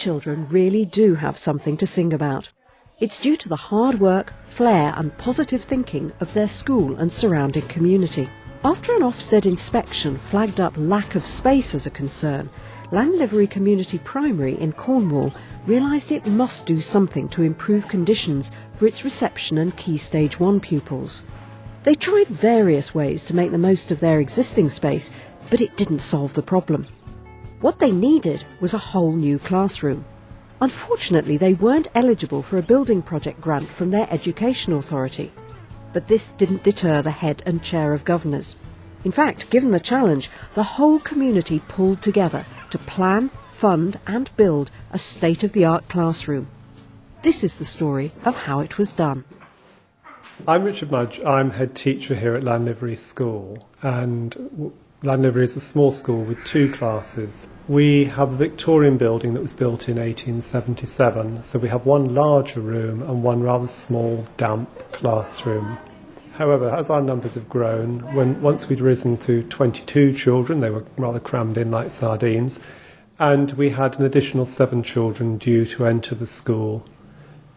children really do have something to sing about. It's due to the hard work, flair and positive thinking of their school and surrounding community. After an Ofsted inspection flagged up lack of space as a concern, Llanlivery Community Primary in Cornwall realised it must do something to improve conditions for its reception and Key Stage 1 pupils. They tried various ways to make the most of their existing space, but it didn't solve the problem. What they needed was a whole new classroom. Unfortunately, they weren't eligible for a building project grant from their education authority. But this didn't deter the head and chair of governors. In fact, given the challenge, the whole community pulled together to plan, fund and build a state-of-the-art classroom. This is the story of how it was done. I'm Richard Mudge. I'm head teacher here at Llanlivery School, and Llanlivery is a small school with 2 classes. We have a Victorian building that was built in 1877, so we have one larger room and one rather small, damp classroom. However, as our numbers have grown, once we'd risen to 22 children, they were rather crammed in like sardines, and we had an additional 7 children due to enter the school,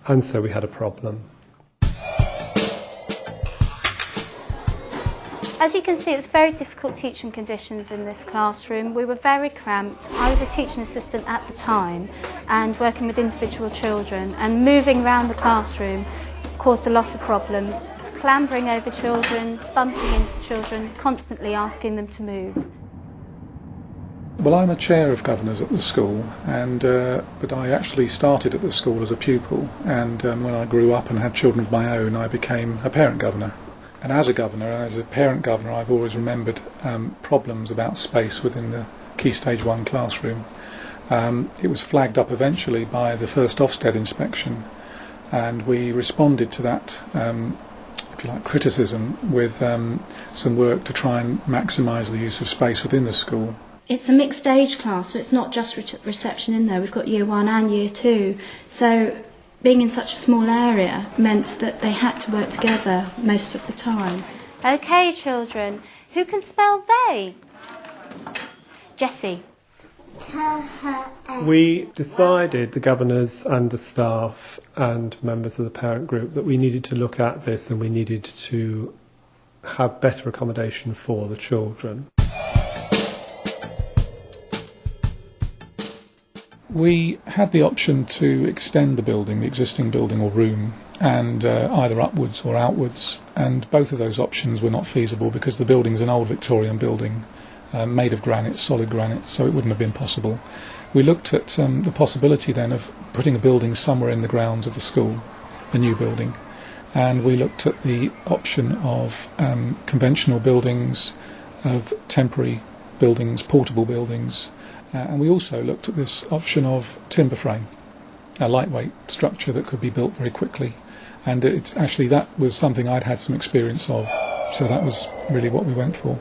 and so we had a problem. As you can see, it's very difficult teaching conditions in this classroom. We were very cramped. I was a teaching assistant at the time and working with individual children, and moving around the classroom caused a lot of problems. Clambering over children, bumping into children, constantly asking them to move. Well, I'm a chair of governors at the school, but I actually started at the school as a pupil, and when I grew up and had children of my own, I became a parent governor. And as a governor, as a parent governor, I've always remembered problems about space within the Key Stage 1 classroom. It was flagged up eventually by the first Ofsted inspection, and we responded to that, if you like, criticism with some work to try and maximise the use of space within the school. It's a mixed age class, so it's not just reception in there. We've got Year 1 and Year 2. So being in such a small area meant that they had to work together most of the time. OK, children, who can spell they? Jessie. We decided, the governors and the staff and members of the parent group, that we needed to look at this and we needed to have better accommodation for the children. We had the option to extend the building, the existing building or room, and either upwards or outwards, and both of those options were not feasible because the building's an old Victorian building made of granite, solid granite, so it wouldn't have been possible. We looked at the possibility then of putting a building somewhere in the grounds of the school, a new building, and we looked at the option of conventional buildings, of temporary buildings, portable buildings, and we also looked at this option of timber frame, a lightweight structure that could be built very quickly. And it's actually, that was something I'd had some experience of, so that was really what we went for.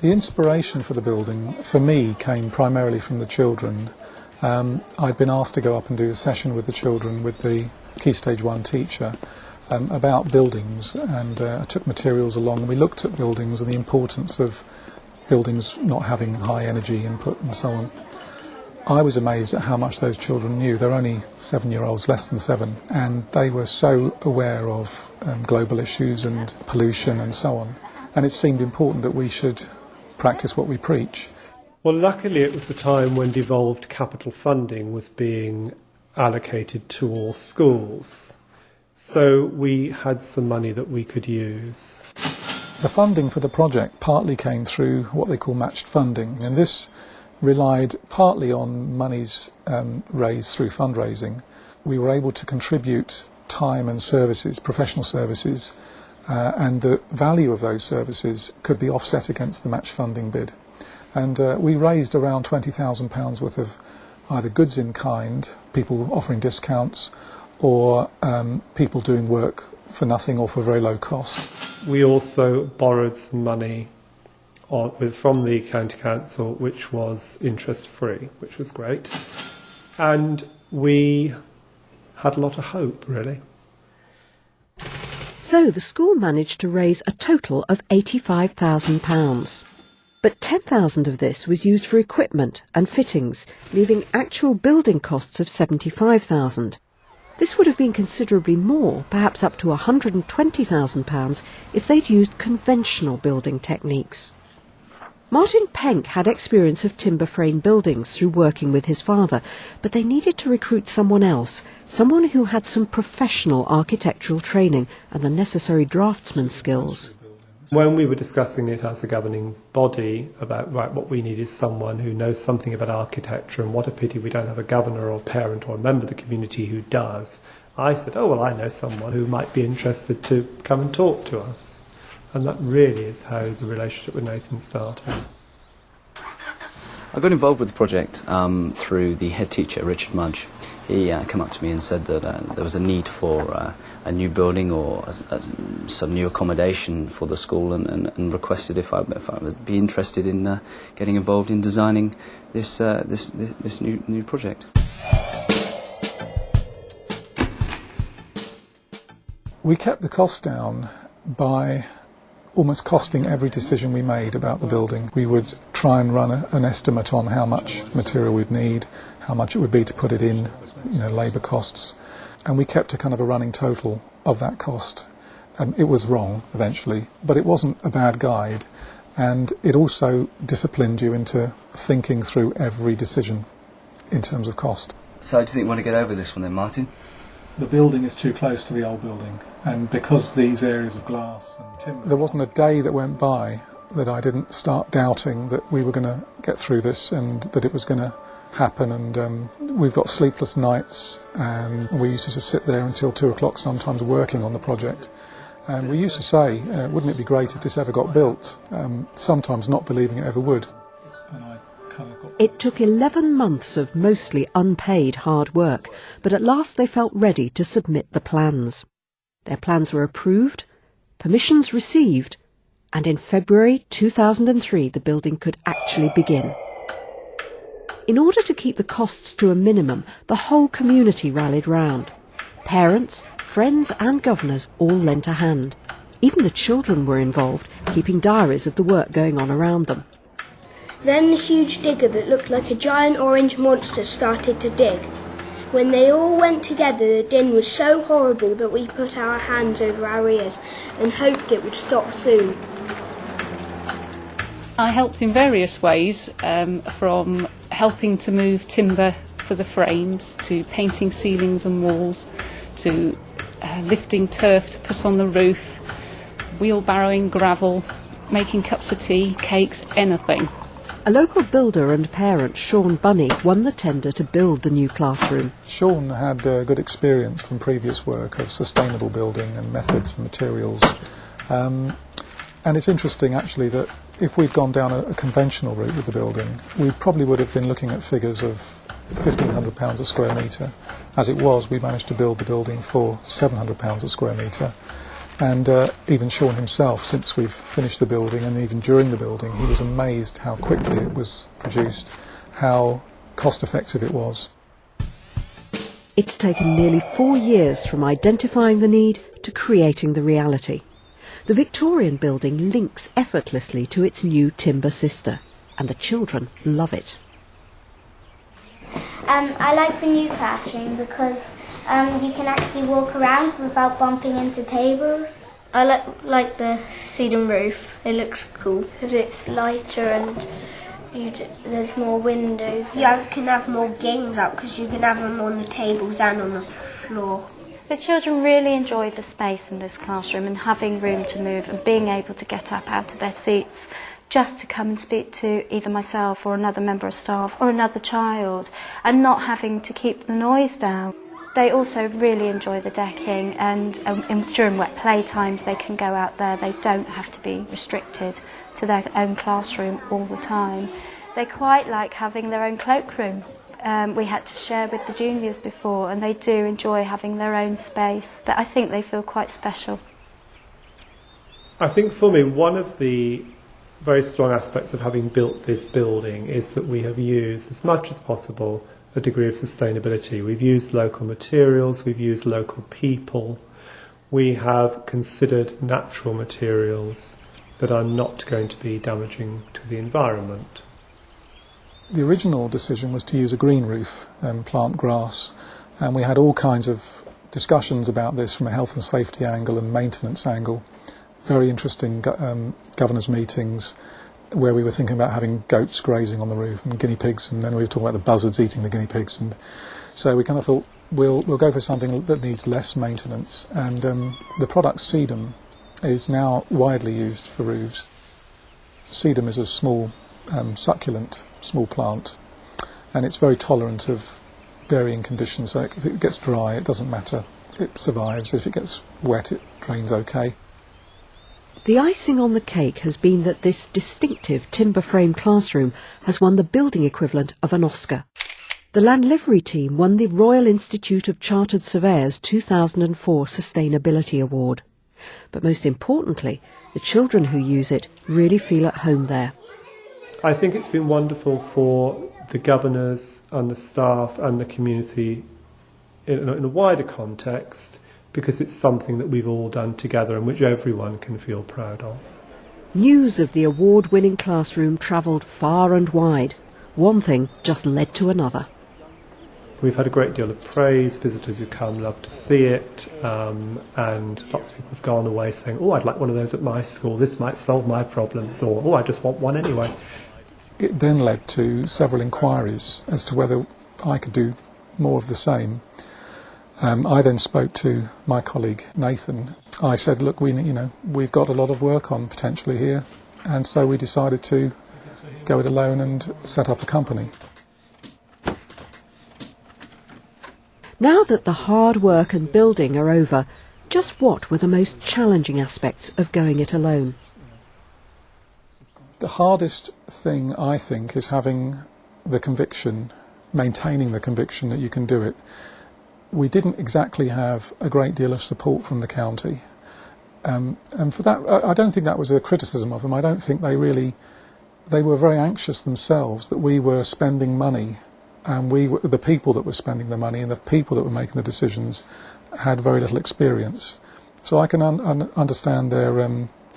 The inspiration for the building, for me, came primarily from the children. I'd been asked to go up and do a session with the children with the Key Stage 1 teacher about buildings, and I took materials along and we looked at buildings and the importance of buildings not having high energy input and so on. I was amazed at how much those children knew. They're only 7-year-olds, less than 7, and they were so aware of global issues and pollution and so on, and it seemed important that we should practice what we preach. Well, luckily it was the time when devolved capital funding was being allocated to all schools. So we had some money that we could use. The funding for the project partly came through what they call matched funding, and this relied partly on monies raised through fundraising. We were able to contribute time and services, professional services, and the value of those services could be offset against the match funding bid. And we raised around £20,000 worth of either goods in kind, people offering discounts, or people doing work for nothing or for very low cost. We also borrowed some money from the county council, which was interest-free, which was great. And we had a lot of hope, really. So the school managed to raise a total of £85,000. But 10,000 of this was used for equipment and fittings, leaving actual building costs of 75,000. This would have been considerably more, perhaps up to £120,000, if they'd used conventional building techniques. Martin Penk had experience of timber frame buildings through working with his father, but they needed to recruit someone else, someone who had some professional architectural training and the necessary draftsman skills. When we were discussing it as a governing body about, right, what we need is someone who knows something about architecture, and what a pity we don't have a governor or parent or a member of the community who does, I said, oh, well, I know someone who might be interested to come and talk to us. And that really is how the relationship with Nathan started. I got involved with the project through the head teacher, Richard Mudge. He came up to me and said that there was a need for a new building or some new accommodation for the school, and requested if I would be interested in getting involved in designing this new project. We kept the cost down by almost costing every decision we made about the building. We would try and run an estimate on how much material we'd need, how much it would be to put it in, labour costs, and we kept a kind of a running total of that cost. It was wrong eventually, but it wasn't a bad guide, and it also disciplined you into thinking through every decision in terms of cost. So do you think we want to get over this one then, Martin? The building is too close to the old building, and because these areas of glass and timber... There wasn't a day that went by that I didn't start doubting that we were going to get through this and that it was going to happen, and we've got sleepless nights, and we used to just sit there until 2 o'clock sometimes working on the project. And we used to say, wouldn't it be great if this ever got built, sometimes not believing it ever would. It took 11 months of mostly unpaid hard work, but at last they felt ready to submit the plans. Their plans were approved, permissions received, and in February 2003 the building could actually begin. In order to keep the costs to a minimum, the whole community rallied round. Parents, friends and governors all lent a hand. Even the children were involved, keeping diaries of the work going on around them. Then the huge digger that looked like a giant orange monster started to dig. When they all went together, the din was so horrible that we put our hands over our ears and hoped it would stop soon. I helped in various ways, from helping to move timber for the frames, to painting ceilings and walls, to lifting turf to put on the roof, wheelbarrowing gravel, making cups of tea, cakes, anything. A local builder and parent, Sean Bunny, won the tender to build the new classroom. Sean had good experience from previous work of sustainable building and methods and materials. And it's interesting actually that if we'd gone down a conventional route with the building, we probably would have been looking at figures of £1,500 a square metre. As it was, we managed to build the building for £700 a square metre. And even Sean himself, since we've finished the building and even during the building, he was amazed how quickly it was produced, how cost-effective it was. It's taken nearly 4 years from identifying the need to creating the reality. The Victorian building links effortlessly to its new timber sister, and the children love it. I like the new classroom because you can actually walk around without bumping into tables. I like the cedar roof. It looks cool because it's lighter and there's more windows. You can have more games out because you can have them on the tables and on the floor. The children really enjoyed the space in this classroom and having room to move and being able to get up out of their seats just to come and speak to either myself or another member of staff or another child, and not having to keep the noise down. They also really enjoy the decking, and during wet play times they can go out there. They don't have to be restricted to their own classroom all the time. They quite like having their own cloakroom. We had to share with the juniors before, and they do enjoy having their own space. That I think they feel quite special. I think for me, one of the very strong aspects of having built this building is that we have used, as much as possible, a degree of sustainability. We've used local materials, we've used local people, we have considered natural materials, that are not going to be damaging to the environment. The original decision was to use a green roof and plant grass, and we had all kinds of discussions about this from a health and safety angle and maintenance angle. Very interesting governors' meetings where we were thinking about having goats grazing on the roof and guinea pigs, and then we were talking about the buzzards eating the guinea pigs, and so we kind of thought we'll go for something that needs less maintenance. And the product sedum is now widely used for roofs. Sedum is a small succulent, small plant, and it's very tolerant of varying conditions. So if it gets dry, it doesn't matter, it survives. If it gets wet, it drains okay. The icing on the cake has been that this distinctive timber frame classroom has won the building equivalent of an Oscar. The Llanliveri team won the Royal Institute of Chartered Surveyors 2004 Sustainability Award. But most importantly, the children who use it really feel at home there. I think it's been wonderful for the governors and the staff and the community in a wider context, because it's something that we've all done together and which everyone can feel proud of. News of the award-winning classroom travelled far and wide. One thing just led to another. We've had a great deal of praise, visitors who come love to see it, and lots of people have gone away saying, oh, I'd like one of those at my school, this might solve my problems, or oh, I just want one anyway. It then led to several inquiries as to whether I could do more of the same. I then spoke to my colleague Nathan. I said, look, we've got a lot of work on potentially here, and so we decided to go it alone and set up a company. Now that the hard work and building are over, just what were the most challenging aspects of going it alone? The hardest thing, I think, is having the conviction, maintaining the conviction that you can do it. We didn't exactly have a great deal of support from the county. And for that, I don't think that was a criticism of them. I don't think they were very anxious themselves that we were spending money, and the people that were spending the money and the people that were making the decisions had very little experience. So I can understand their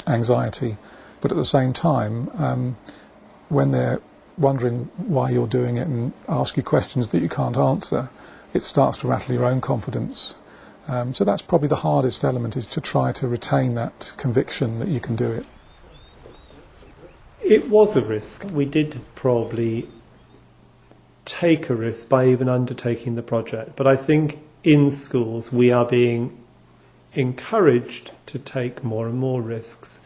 anxiety, but at the same time, when they're wondering why you're doing it and ask you questions that you can't answer, it starts to rattle your own confidence. So that's probably the hardest element, is to try to retain that conviction that you can do it. It was a risk. We did probably take a risk by even undertaking the project, but I think in schools we are being encouraged to take more and more risks.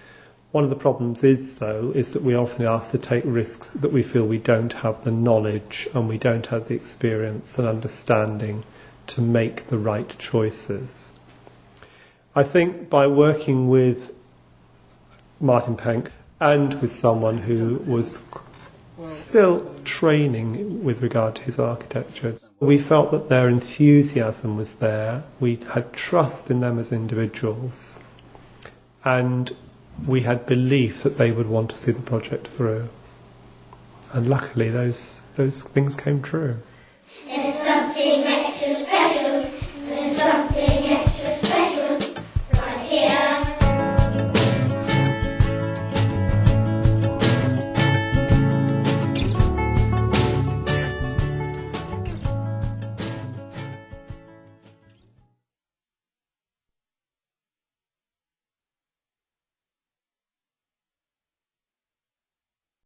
One of the problems is that we often ask to take risks that we feel we don't have the knowledge and we don't have the experience and understanding to make the right choices. I think by working with Martin Penk and with someone who was still training with regard to his architecture, we felt that their enthusiasm was there, we had trust in them as individuals, and we had belief that they would want to see the project through. And luckily those things came true. There's something extra special